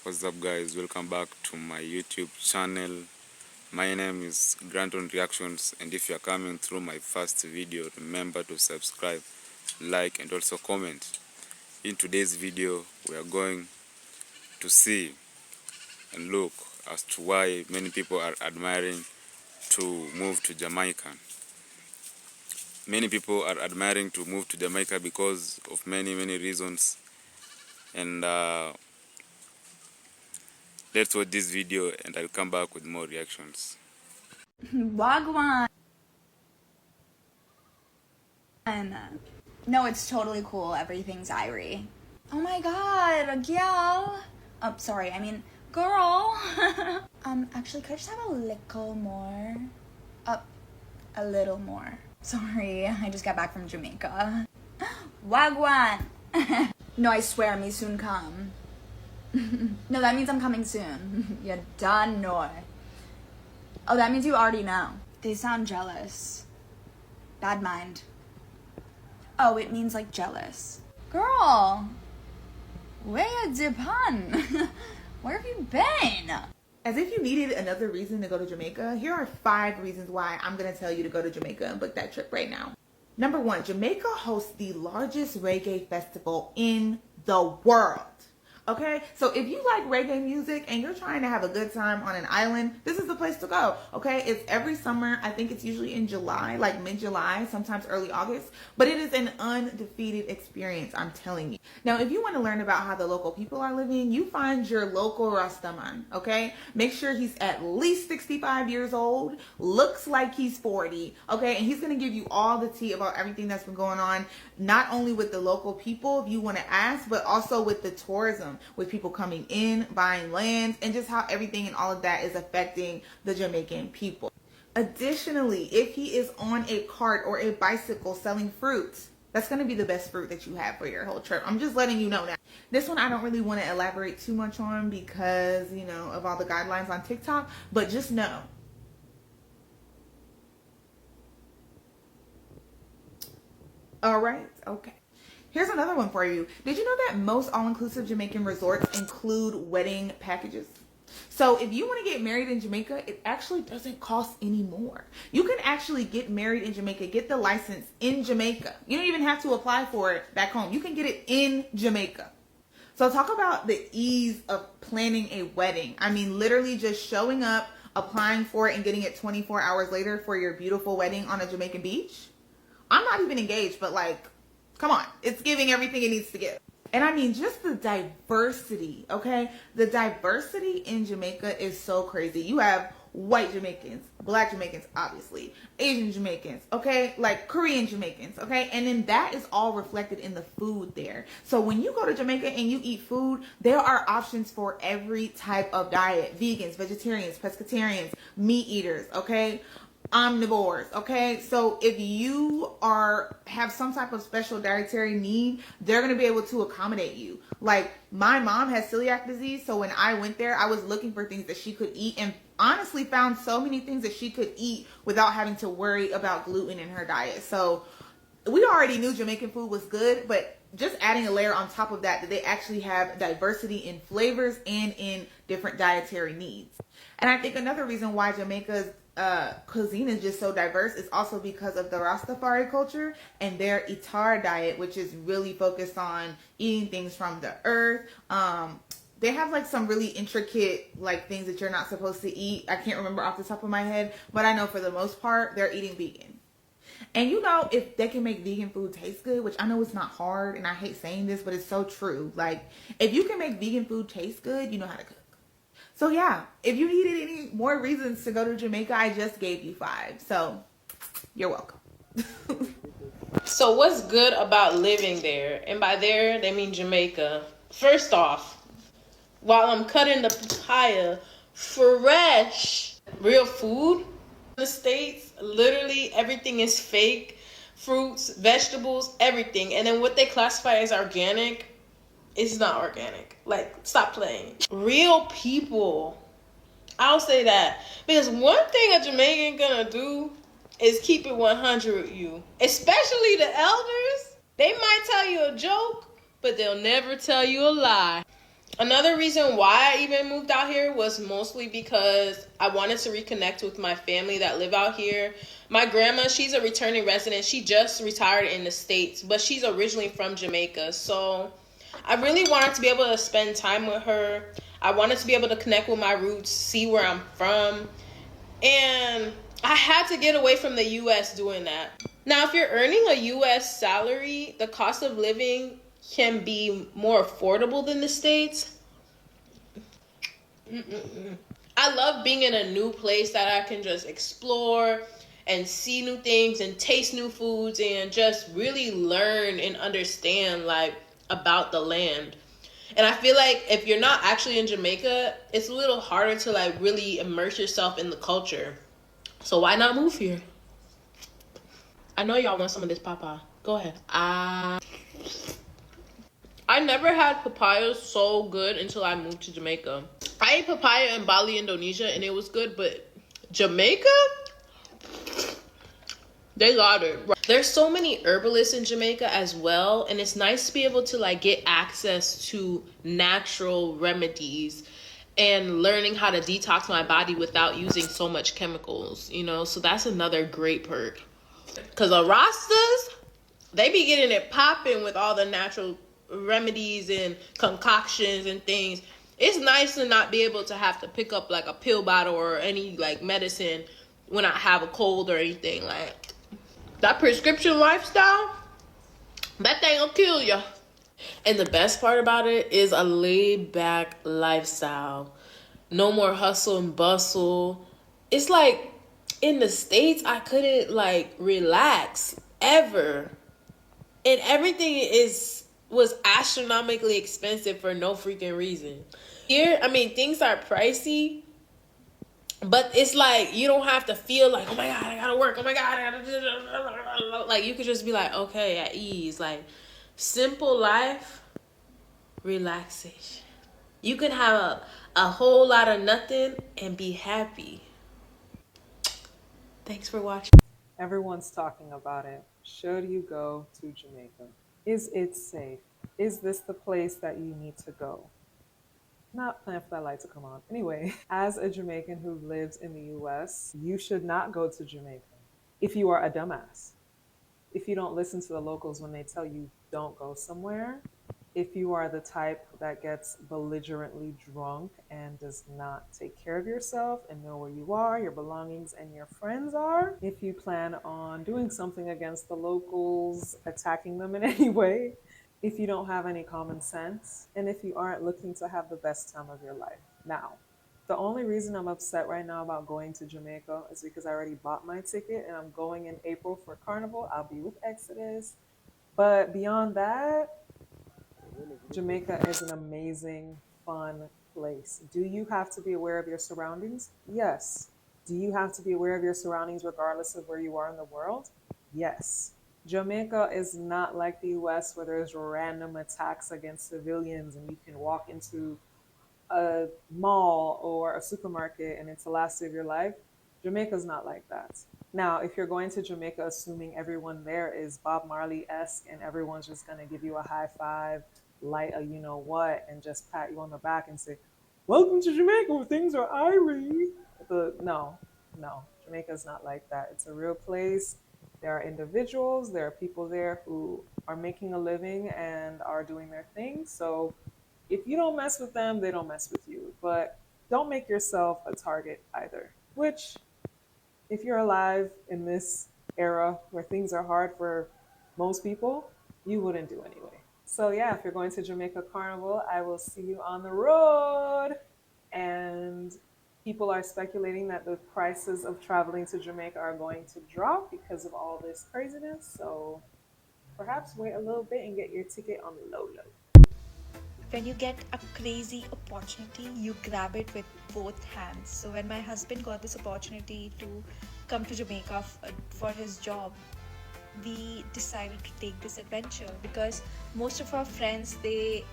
What's up, guys? Welcome back to my YouTube channel. My name is Granton Reactions, and if you are coming through my first video, remember to subscribe, like, and also comment. In today's video, we are going to see and look as to why many people are admiring to move to Jamaica. Many people are admiring to move to Jamaica because of many reasons, and let's watch this video and I'll come back with more reactions. Wagwan. No, it's totally cool. Everything's Irie. Oh my god, gal. Oh, sorry, I mean, girl. Actually, could I just have a little more? A little more. Sorry, I just got back from Jamaica. Wagwan. No, I swear, me soon come. No, that means I'm coming soon. You done know. Oh, that means you already know. They sound jealous. Bad mind. Oh, it means like jealous. Girl, where you dipun? Where have you been? As if you needed another reason to go to Jamaica, here are 5 reasons why I'm going to tell you to go to Jamaica and book that trip right now. Number 1, Jamaica hosts the largest reggae festival in the world. Okay, so if you like reggae music and you're trying to have a good time on an island, this is the place to go. Okay, it's every summer. I think it's usually in July, like mid-July, sometimes early August, but it is an undefeated experience, I'm telling you. Now, if you want to learn about how the local people are living, you find your local Rastaman. Okay, make sure he's at least 65 years old, looks like he's 40. Okay, and he's going to give you all the tea about everything that's been going on, not only with the local people, if you want to ask, but also with the tourism, with people coming in, buying lands, and just how everything and all of that is affecting the Jamaican people. Additionally, if he is on a cart or a bicycle selling fruits, that's going to be the best fruit that you have for your whole trip. I'm just letting you know now. This one I don't really want to elaborate too much on because, you know, of all the guidelines on TikTok, but just know. All right, okay. Here's another one for you. Did you know that most all-inclusive Jamaican resorts include wedding packages? So if you want to get married in Jamaica, it actually doesn't cost any more. You can actually get married in Jamaica, get the license in Jamaica. You don't even have to apply for it back home. You can get it in Jamaica. So talk about the ease of planning a wedding. I mean, literally just showing up, applying for it, and getting it 24 hours later for your beautiful wedding on a Jamaican beach. I'm not even engaged, but like, come on, it's giving everything it needs to give. And I mean, just the diversity, okay? The diversity in Jamaica is so crazy. You have white Jamaicans, black Jamaicans, obviously, Asian Jamaicans, okay? Like Korean Jamaicans, okay? And then that is all reflected in the food there. So when you go to Jamaica and you eat food, there are options for every type of diet. Vegans, vegetarians, pescatarians, meat eaters, okay? Omnivores, okay? So if you have some type of special dietary need, they're going to be able to accommodate you. Like, my mom has celiac disease, so when I went there, I was looking for things that she could eat and honestly found so many things that she could eat without having to worry about gluten in her diet. So we already knew Jamaican food was good, but just adding a layer on top of that they actually have diversity in flavors and in different dietary needs. And I think another reason why Jamaica's cuisine is just so diverse is also because of the Rastafari culture and their Itar diet, which is really focused on eating things from the earth. They have like some really intricate like things that you're not supposed to eat. I can't remember off the top of my head, but I know for the most part they're eating vegan. And you know, if they can make vegan food taste good, which I know it's not hard, and I hate saying this, but it's so true. Like, if you can make vegan food taste good, you know how to cook. So yeah, if you needed any more reasons to go to Jamaica, I just gave you 5. So you're welcome. So what's good about living there? And by there, they mean Jamaica. First off, while I'm cutting the papaya, fresh, real food in the States, literally everything is fake. Fruits, vegetables, everything. And then what they classify as organic, it's not organic. Like, stop playing. Real people. I'll say that. Because one thing a Jamaican gonna do is keep it 100 with you. Especially the elders. They might tell you a joke, but they'll never tell you a lie. Another reason why I even moved out here was mostly because I wanted to reconnect with my family that live out here. My grandma, she's a returning resident. She just retired in the States, but she's originally from Jamaica. So I really wanted to be able to spend time with her. I wanted to be able to connect with my roots, see where I'm from. And I had to get away from the US doing that. Now, if you're earning a US salary, the cost of living can be more affordable than the States. I love being in a new place that I can just explore and see new things and taste new foods and just really learn and understand like about the land. And I feel like if you're not actually in Jamaica, it's a little harder to like really immerse yourself in the culture. So why not move here? I know y'all want some of this papa. Go ahead. I never had papaya so good until I moved to Jamaica. I ate papaya in Bali, Indonesia, and it was good, but Jamaica? They got it. There's so many herbalists in Jamaica as well, and it's nice to be able to like get access to natural remedies and learning how to detox my body without using so much chemicals, you know? So that's another great perk. Because the Rastas, they be getting it popping with all the natural remedies and concoctions and things. It's nice to not be able to have to pick up like a pill bottle or any like medicine when I have a cold or anything. Like that prescription lifestyle, that thing will kill you. And the best part about it is a laid back lifestyle. No more hustle and bustle. It's like in the States, I couldn't like relax ever. And everything was astronomically expensive for no freaking reason. Here, I mean, things are pricey, but it's like you don't have to feel like, oh my God, I gotta work. Oh my God, I gotta... Like, you could just be like, okay, at ease. Like, simple life, relaxation. You can have a whole lot of nothing and be happy. Thanks for watching. Everyone's talking about it. Should you go to Jamaica? Is it safe? Is this the place that you need to go? Not plan for that light to come on. Anyway, as a Jamaican who lives in the US, you should not go to Jamaica if you are a dumbass. If you don't listen to the locals when they tell you don't go somewhere, if you are the type that gets belligerently drunk and does not take care of yourself and know where you are, your belongings, and your friends are, if you plan on doing something against the locals, attacking them in any way, if you don't have any common sense, and if you aren't looking to have the best time of your life. Now, the only reason I'm upset right now about going to Jamaica is because I already bought my ticket and I'm going in April for Carnival. I'll be with Exodus. But beyond that, Jamaica is an amazing, fun place. Do you have to be aware of your surroundings? Yes. Do you have to be aware of your surroundings regardless of where you are in the world? Yes. Jamaica is not like the US where there's random attacks against civilians and you can walk into a mall or a supermarket and it's the last day of your life. Jamaica's not like that. Now, if you're going to Jamaica assuming everyone there is Bob Marley-esque and everyone's just going to give you a high five, light a you know what, and just pat you on the back and say, welcome to Jamaica where things are irie. No, Jamaica's not like that. It's a real place. There are individuals, there are people there who are making a living and are doing their thing. So if you don't mess with them, they don't mess with you. But don't make yourself a target either, which if you're alive in this era where things are hard for most people, you wouldn't do anyway. So yeah, if you're going to Jamaica Carnival, I will see you on the road. And people are speculating that the prices of traveling to Jamaica are going to drop because of all this craziness. So perhaps wait a little bit and get your ticket on the low. When you get a crazy opportunity, you grab it with both hands. So when my husband got this opportunity to come to Jamaica for his job, we decided to take this adventure because most of our friends, they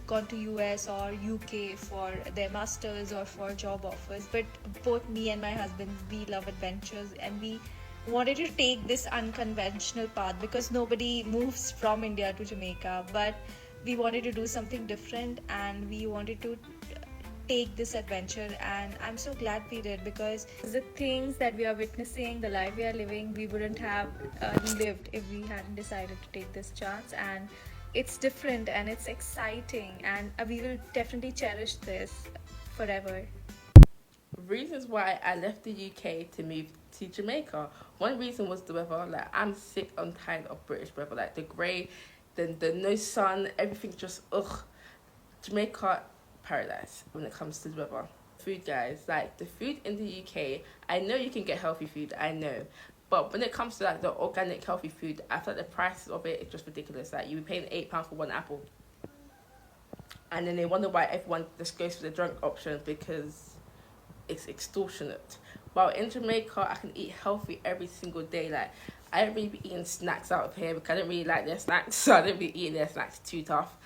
gone to US or UK for their masters or for job offers, but both me and my husband, we love adventures and we wanted to take this unconventional path because nobody moves from India to Jamaica. But we wanted to do something different, and we wanted to take this adventure, and I'm so glad we did, because the things that we are witnessing, the life we are living, we wouldn't have lived if we hadn't decided to take this chance. And it's different and it's exciting, and we will definitely cherish this forever. Reasons why I left the UK to move to Jamaica. One reason was the weather. Like, I'm sick and tired of British weather. Like the grey, the no sun, everything just ugh. Jamaica, paradise when it comes to the weather. Food, guys, like the food in the UK, I know you can get healthy food, I know. But when it comes to like the organic healthy food, I feel like the prices of it is just ridiculous. Like you be paying £8 for one apple. And then they wonder why everyone just goes for the drunk option, because it's extortionate. While in Jamaica, I can eat healthy every single day. Like, I don't really be eating snacks out of here because I don't really like their snacks, so I don't be eating their snacks too tough.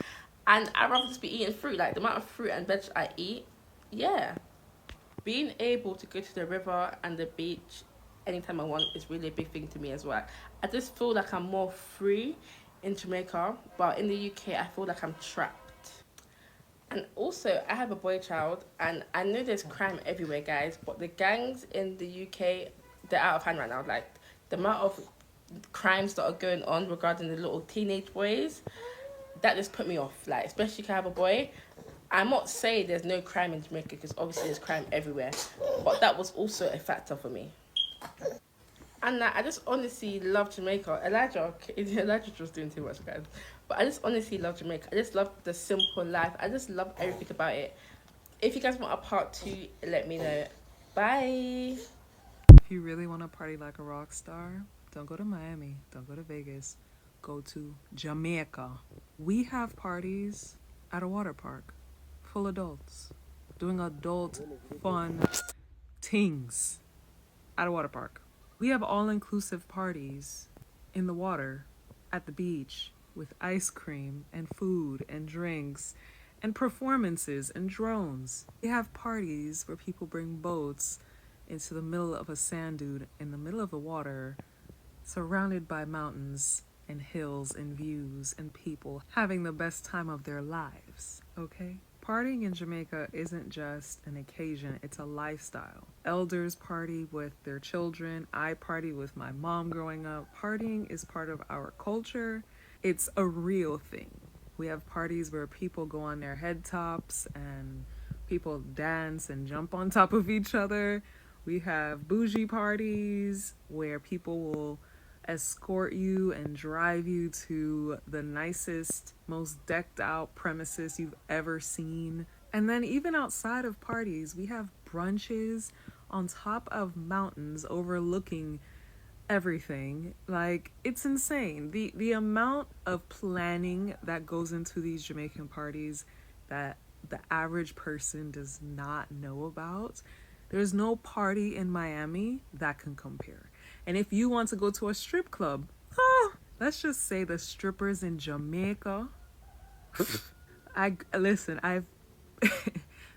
And I'd rather just be eating fruit. Like, the amount of fruit and veg I eat, yeah. Being able to go to the river and the beach anytime I want is really a big thing to me as well. I just feel like I'm more free in Jamaica, but in the UK, I feel like I'm trapped. And also, I have a boy child, and I know there's crime everywhere, guys, but the gangs in the UK, they're out of hand right now. Like, the amount of crimes that are going on regarding the little teenage boys, that just put me off. Like, especially if I have a boy. I'm not saying there's no crime in Jamaica, because obviously there's crime everywhere, but that was also a factor for me. And I just honestly love Jamaica. Elijah was doing too much, guys. But I just honestly love Jamaica. I just love the simple life. I just love everything about it. If you guys want a part 2, let me know. Bye. If you really want to party like a rock star, don't go to Miami, don't go to Vegas, go to Jamaica. We have parties at a water park, full adults, doing adult fun things at a water park. We have all-inclusive parties in the water, at the beach, with ice cream and food and drinks and performances and drones. We have parties where people bring boats into the middle of a sand dune in the middle of the water, surrounded by mountains and hills and views and people having the best time of their lives, okay? Partying in Jamaica isn't just an occasion, it's a lifestyle. Elders party with their children. I party with my mom growing up. Partying is part of our culture. It's a real thing. We have parties where people go on their head tops and people dance and jump on top of each other. We have bougie parties where people will escort you and drive you to the nicest, most decked out premises you've ever seen. And then even outside of parties, we have brunches on top of mountains overlooking everything. Like, it's insane. The amount of planning that goes into these Jamaican parties that the average person does not know about. There's no party in Miami that can compare. And if you want to go to a strip club, let's just say the strippers in Jamaica. I've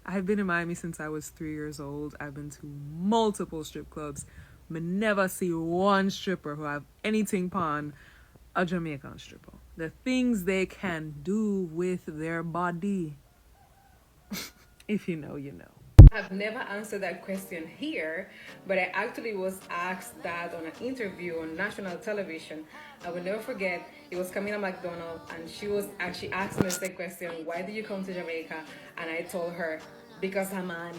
I've been in Miami since I was 3 years old. I've been to multiple strip clubs. Me never see one stripper who have anything upon a Jamaican stripper. The things they can do with their body. If you know, you know. I've never answered that question here, but I actually was asked that on an interview on national television. I will never forget, it was Camila McDonald, and she asked me the question, why did you come to Jamaica? And I told her, because I'm on.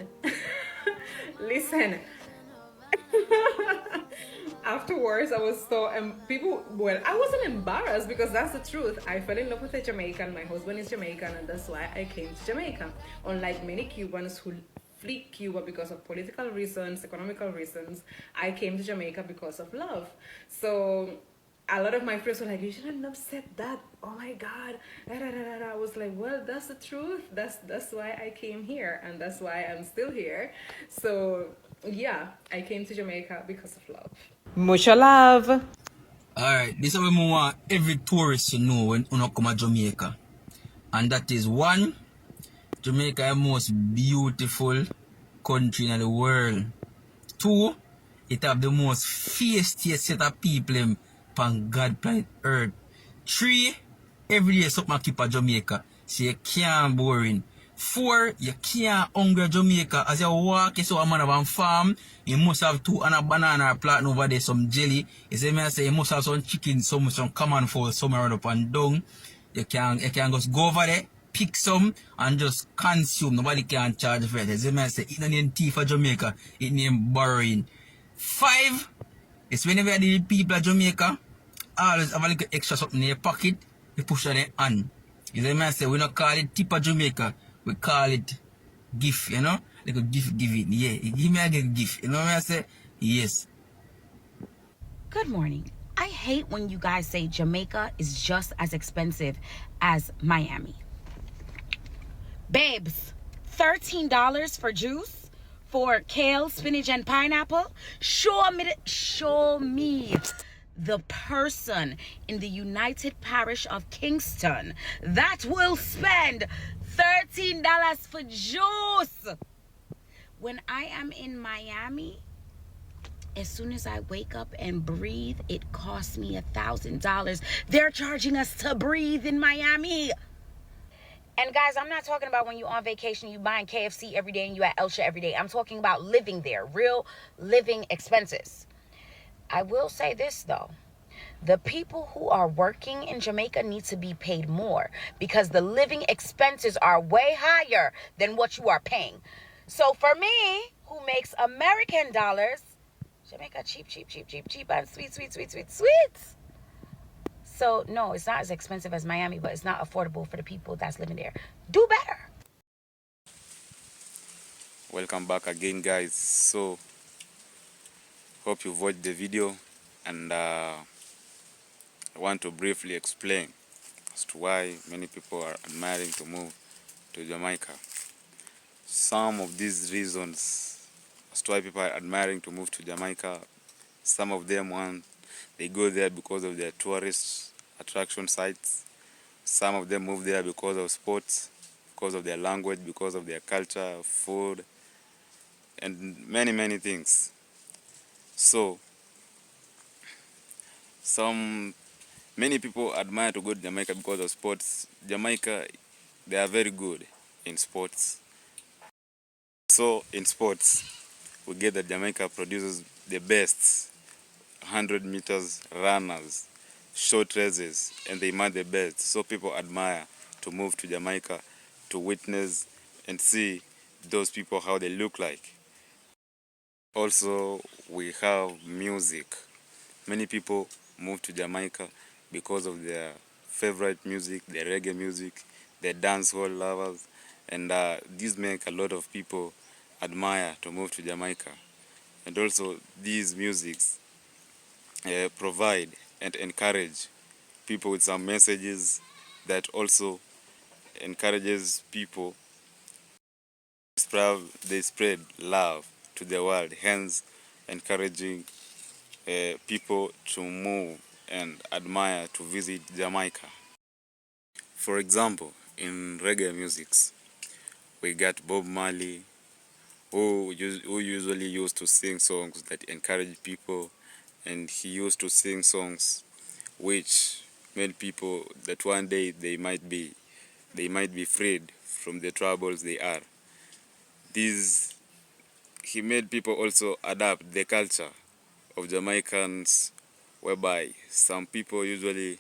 Listen, afterwards I was so I wasn't embarrassed, because that's the truth. I fell in love with a Jamaican. My husband is Jamaican, and that's why I came to Jamaica. Unlike many Cubans who flee Cuba because of political reasons, economical reasons, I came to Jamaica because of love. So a lot of my friends were like, you shouldn't have said that, oh my god, I was like, well, that's the truth. That's why I came here, and that's why I'm still here. So yeah, I came to Jamaica because of love. Mucha love. Alright, this is what we want every tourist to know when you come to Jamaica. And that is, one, Jamaica is the most beautiful country in the world. Two, it have the most fiercest set of people on God planet Earth. Three, Every day something keep a Jamaica. So you can't boring. 4, you can't hungry Jamaica. As you walk, you saw a man of a farm, you must have 2 and a banana plant over there, some jelly. You see me I say you must have some chicken, some common for some around up and down. You can just go over there, pick some and just consume. Nobody can charge for it. You see me I say it name thief for Jamaica, it name borrowing. 5, it's whenever the people of Jamaica always have a little extra something in your pocket, you push on the hand. You see me I say we don't call it tip of Jamaica, we call it gift, you know? Like a gift giving. Yeah, give me a gift. You know what I say? Yes. Good morning. I hate when you guys say Jamaica is just as expensive as Miami. Babes, $13 for juice? For kale, spinach, and pineapple? Show me the person in the United Parish of Kingston that will spend $13 for juice. When I am in Miami, as soon as I wake up and breathe, it costs me $1,000. They're charging us to breathe in Miami. And guys, I'm not talking about when you're on vacation, you buying KFC every day and you at Elsha every day. I'm talking about living there, real living expenses. I will say this though. The people who are working in Jamaica need to be paid more because the living expenses are way higher than what you are paying. So for me, who makes American dollars, Jamaica cheap, and sweet. So no, it's not as expensive as Miami, but it's not affordable for the people that's living there. Do better. Welcome back again, guys. So hope you've watched the video, and I want to briefly explain as to why many people are admiring to move to Jamaica. Some of these reasons as to why people are admiring to move to Jamaica, some of them they go there because of their tourist attraction sites. Some of them move there because of sports, because of their language, because of their culture, food, and many things. So many people admire to go to Jamaica because of sports. Jamaica, they are very good in sports. So in sports, we get that Jamaica produces the best 100 meters runners, short races, and they are the best. So people admire to move to Jamaica to witness and see those people, how they look like. Also, we have music. Many people move to Jamaica because of their favorite music, their reggae music, their dancehall lovers, and these make a lot of people admire to move to Jamaica. And also, these musics provide and encourage people with some messages that also encourages people. They spread love to the world, hence encouraging people to move and admire to visit Jamaica. For example, in reggae musics, we got Bob Marley, who usually used to sing songs that encourage people, and he used to sing songs which made people that one day they might be freed from the troubles they are. He made people also adapt the culture of Jamaicans, whereby some people usually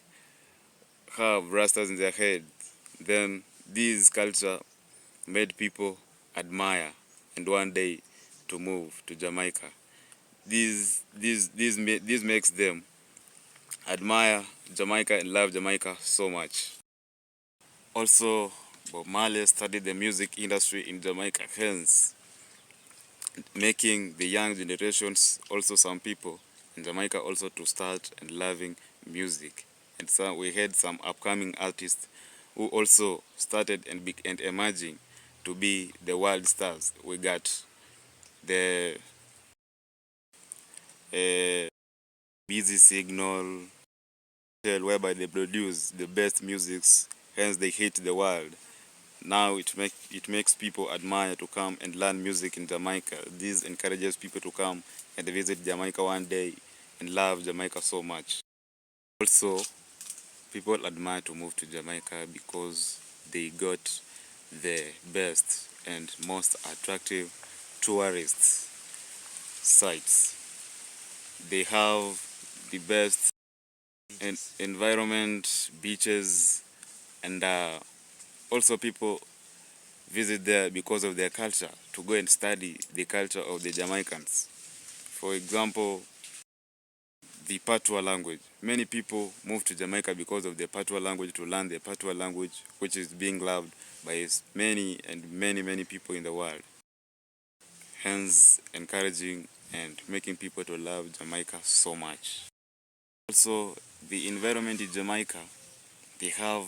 have rastas in their head. Then this culture made people admire and one day to move to Jamaica. This makes them admire Jamaica and love Jamaica so much. Also, Bob Marley studied the music industry in Jamaica, hence making the young generations, also some people in Jamaica, also to start and loving music. And so we had some upcoming artists who also started and emerging to be the world stars. We got the Busy Signal, whereby they produce the best musics, hence they hit the world. Now it makes people admire to come and learn music in Jamaica. This encourages people to come and visit Jamaica one day and love Jamaica so much. Also, People admire to move to Jamaica because they got the best and most attractive tourist sites. They have the best environment, beaches, and also people visit there because of their culture, to go and study the culture of the Jamaicans. For example, the Patois language. Many people move to Jamaica because of the Patois language, to learn the Patois language, which is being loved by many and many people in the world. Hence, encouraging and making people to love Jamaica so much. Also, the environment in Jamaica, they have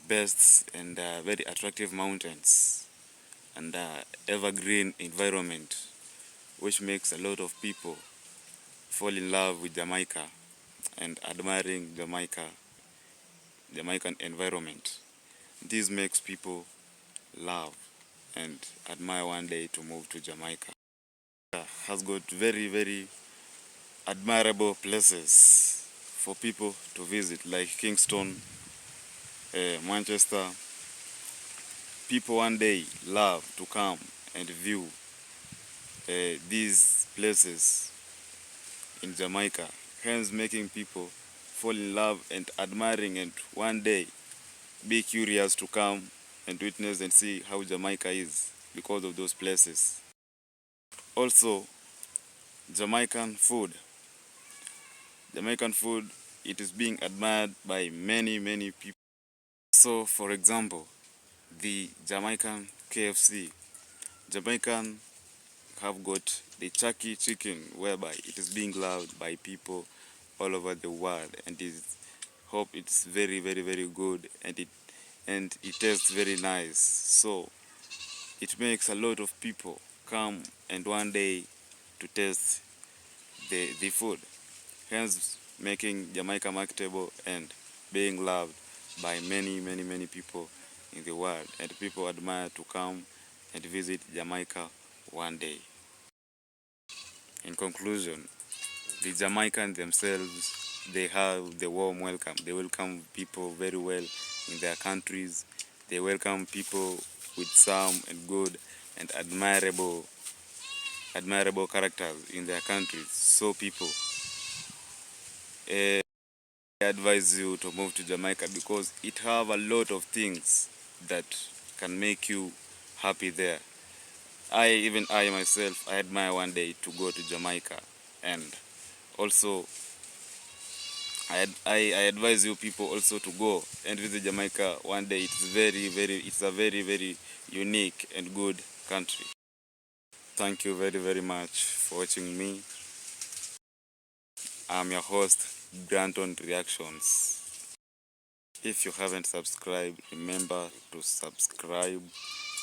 best and very attractive mountains and evergreen environment, which makes a lot of people fall in love with Jamaica and admiring Jamaican environment. This makes people love and admire one day to move to Jamaica. Has got very admirable places for people to visit, like Kingston, Manchester. People one day love to come and view these places in Jamaica, hence making people fall in love and admiring, and one day be curious to come and witness and see how Jamaica is because of those places. Also, Jamaican food. Jamaican food, it is being admired by many people. So, for example, the Jamaican KFC. Jamaican have got the Chucky chicken, whereby it is being loved by people all over the world, and hope it's very good, and it tastes very nice. So it makes a lot of people come and one day to taste the food, hence making Jamaica marketable and being loved by many people in the world, and people admire to come and visit Jamaica one day. In conclusion, the Jamaicans themselves, they have the warm welcome. They welcome people very well in their countries. They welcome people with some and good and admirable characters in their countries. So people, I advise you to move to Jamaica because it have a lot of things that can make you happy there. I myself, I admire one day to go to Jamaica, and also I advise you people also to go and visit Jamaica one day. It's a very unique and good country. Thank you very much for watching me. I'm your host, Granton Reactions. If you haven't subscribed, remember to subscribe.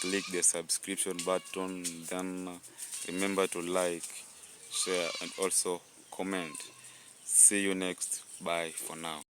Click the subscription button, then remember to like, share, and also comment. See you next. Bye for now.